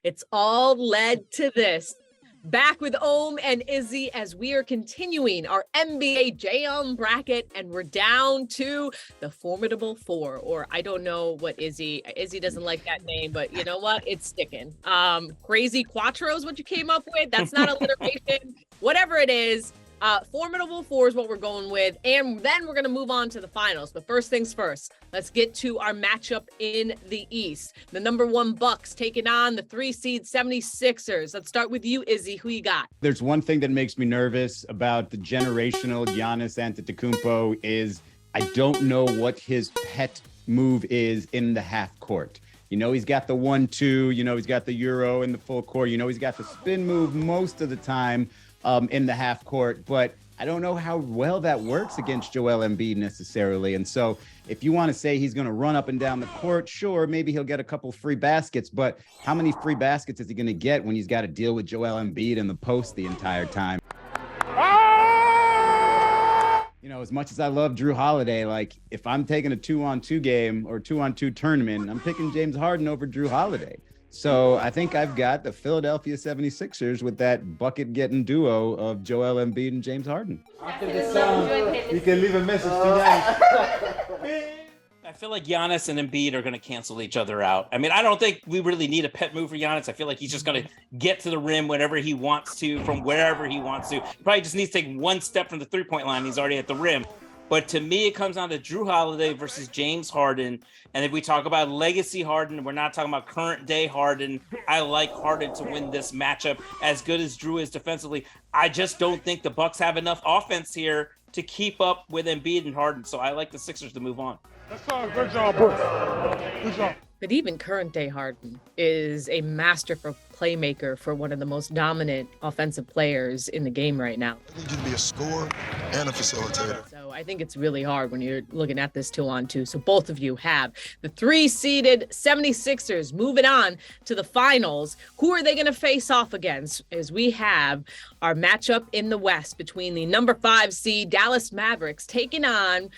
It's all led to this. Back with Ohm and Izzy as we are continuing our NBA Jam bracket, and we're down to the formidable four, or I don't know what Izzy doesn't like that name, but you know what? It's sticking. Crazy Quattro is what you came up with. That's not alliteration. Whatever it is. Formidable four is what we're going with, and then we're going to move on to the finals. But first things first, let's get to our matchup in the East. The number 1 Bucks taking on the 3 seed 76ers. Let's start with you, Izzy. Who you got? There's one thing that makes me nervous about the generational Giannis Antetokounmpo is I don't know what his pet move is in the half court. You know, he's got the 1-2, you know, he's got the Euro in the full court, you know, he's got the spin move most of the time in the half court, but I don't know how well that works against Joel Embiid necessarily. And so if you want to say he's going to run up and down the court, sure, maybe he'll get a couple free baskets, but how many free baskets is he going to get when he's got to deal with Joel Embiid in the post the entire time? You know, as much as I love Drew Holiday, like if I'm taking a 2-on-2 game or 2-on-2 tournament, I'm picking James Harden over Drew Holiday. So I think I've got the Philadelphia 76ers with that bucket-getting duo of Joel Embiid and James Harden. After the sound, you can leave a message to Giannis. I feel like Giannis and Embiid are going to cancel each other out. I mean, I don't think we really need a pet move for Giannis. I feel like he's just going to get to the rim whenever he wants to, from wherever he wants to. He probably just needs to take one step from the three-point line. He's already at the rim. But to me, it comes down to Drew Holiday versus James Harden. And if we talk about legacy Harden, we're not talking about current day Harden. I like Harden to win this matchup as good as Drew is defensively. I just don't think the Bucks have enough offense here to keep up with Embiid and Harden. So I like the Sixers to move on. That's all. Good job, Brooks. Good job. But even current day Harden is a masterful playmaker for one of the most dominant offensive players in the game right now. I need you to be a scorer and a facilitator. So I think it's really hard when you're looking at this 2-on-2. So both of you have the 3-seeded 76ers moving on to the finals. Who are they going to face off against? As we have our matchup in the West between the number 5 seed Dallas Mavericks taking on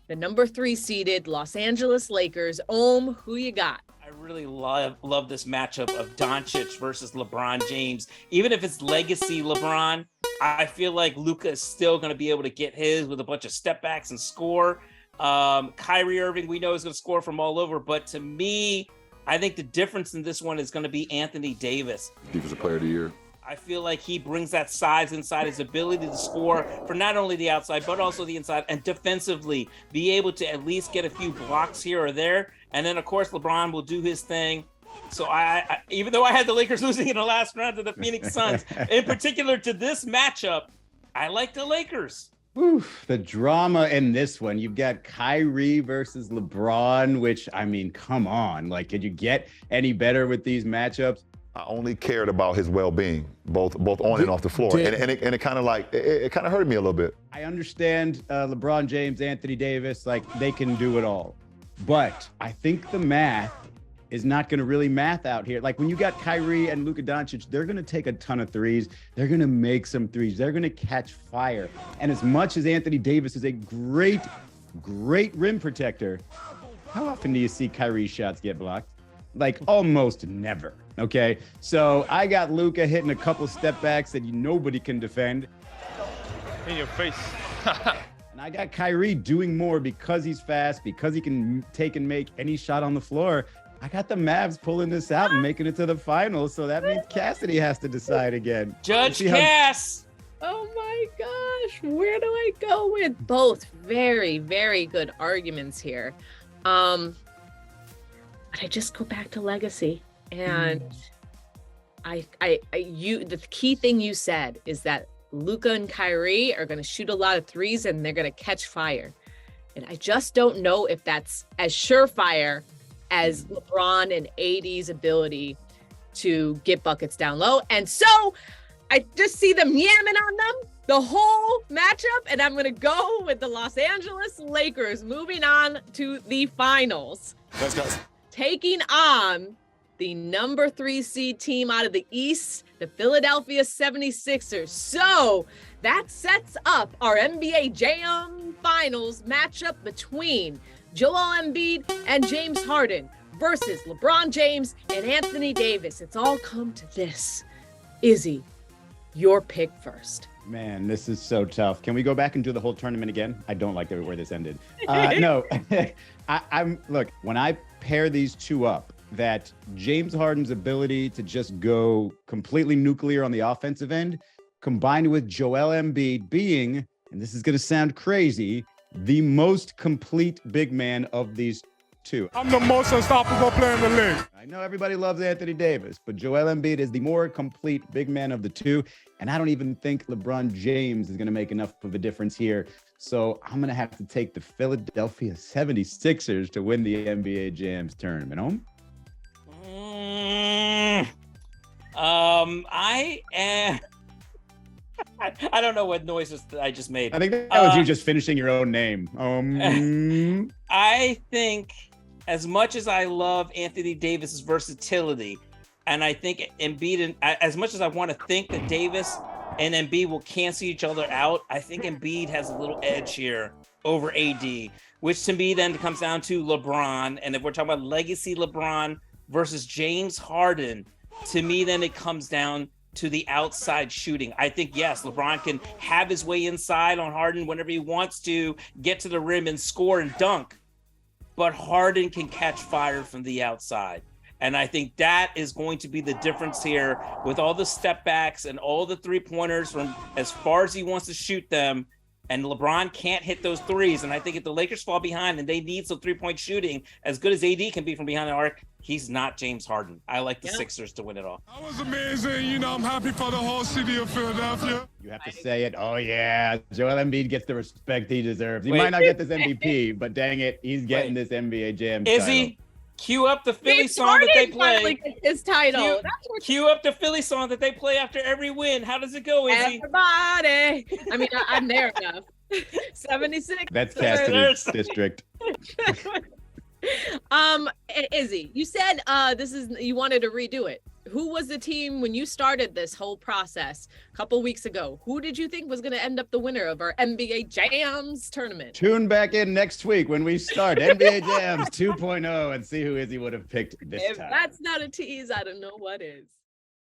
the number 3 seeded Los Angeles Lakers. Ohm, who you got? I really love this matchup of Doncic versus LeBron James. Even if it's legacy LeBron, I feel like Luka is still going to be able to get his with a bunch of step backs and score. Kyrie Irving, we know is going to score from all over. But to me, I think the difference in this one is going to be Anthony Davis. Defensive player of the year. I feel like he brings that size inside, his ability to score for not only the outside, but also the inside, and defensively be able to at least get a few blocks here or there. And then, of course, LeBron will do his thing. So I even though I had the Lakers losing in the last round to the Phoenix Suns, in particular to this matchup, I like the Lakers. Oof, the drama in this one. You've got Kyrie versus LeBron, which, I mean, come on. Like, could you get any better with these matchups? I only cared about his well-being, both on and off the floor, and it kind of like it kind of hurt me a little bit. I understand LeBron James, Anthony Davis, like they can do it all, but I think the math is not going to really math out here. Like when you got Kyrie and Luka Doncic, they're going to take a ton of threes. They're going to make some threes. They're going to catch fire. And as much as Anthony Davis is a great rim protector, how often do you see Kyrie's shots get blocked? Like almost never. Okay, so I got Luka hitting a couple step backs that nobody can defend. In your face. And I got Kyrie doing more because he's fast, because he can take and make any shot on the floor. I got the Mavs pulling this out and making it to the finals, so that means Cassidy has to decide again. Judge Cass! Oh my gosh, where do I go with? Both very, very good arguments here. But I just go back to legacy. And the key thing you said is that Luka and Kyrie are going to shoot a lot of threes and they're going to catch fire. And I just don't know if that's as surefire as LeBron and AD's ability to get buckets down low. And so I just see them yamming on them the whole matchup. And I'm going to go with the Los Angeles Lakers moving on to the finals. Thanks, guys. Taking on the number 3 seed team out of the East, the Philadelphia 76ers. So that sets up our NBA Jam Finals matchup between Joel Embiid and James Harden versus LeBron James and Anthony Davis. It's all come to this. Izzy, your pick first. Man, this is so tough. Can we go back and do the whole tournament again? I don't like where this ended. No, I'm look, when I pair these two up, that James Harden's ability to just go completely nuclear on the offensive end, combined with Joel Embiid being, and this is going to sound crazy, the most complete big man of these two. I'm the most unstoppable player in the league. I know everybody loves Anthony Davis, but Joel Embiid is the more complete big man of the two. And I don't even think LeBron James is going to make enough of a difference here. So I'm going to have to take the Philadelphia 76ers to win the NBA Jams tournament. Home? I don't know what noises I just made. I think that was you just finishing your own name. I think, as much as I love Anthony Davis's versatility, and I think Embiid, and as much as I want to think that Davis and Embiid will cancel each other out, I think Embiid has a little edge here over AD, which to me then comes down to LeBron. And if we're talking about legacy LeBron versus James Harden, to me then it comes down to the outside shooting. I think, yes, LeBron can have his way inside on Harden whenever he wants to, get to the rim and score and dunk, but Harden can catch fire from the outside. And I think that is going to be the difference here with all the step backs and all the 3-pointers from as far as he wants to shoot them. And LeBron can't hit those threes. And I think if the Lakers fall behind and they need some 3-point shooting, as good as AD can be from behind the arc, he's not James Harden. I like the Sixers to win it all. That was amazing. You know, I'm happy for the whole city of Philadelphia. You have to say it. Oh, yeah. Joel Embiid gets the respect he deserves. He might not get this MVP, but dang it, he's getting this NBA Jam Izzy, cue up the Philly song that they play. His title. Cue up the Philly song that they play after every win. How does it go, Izzy? Everybody. I mean, I'm there enough. 76. That's Cassidy's district. Izzy, you said you wanted to redo it. Who was the team when you started this whole process a couple weeks ago? Who did you think was going to end up the winner of our NBA Jams tournament? Tune back in next week when we start NBA Jams 2.0 and see who Izzy would have picked this time. If that's not a tease, I don't know what is.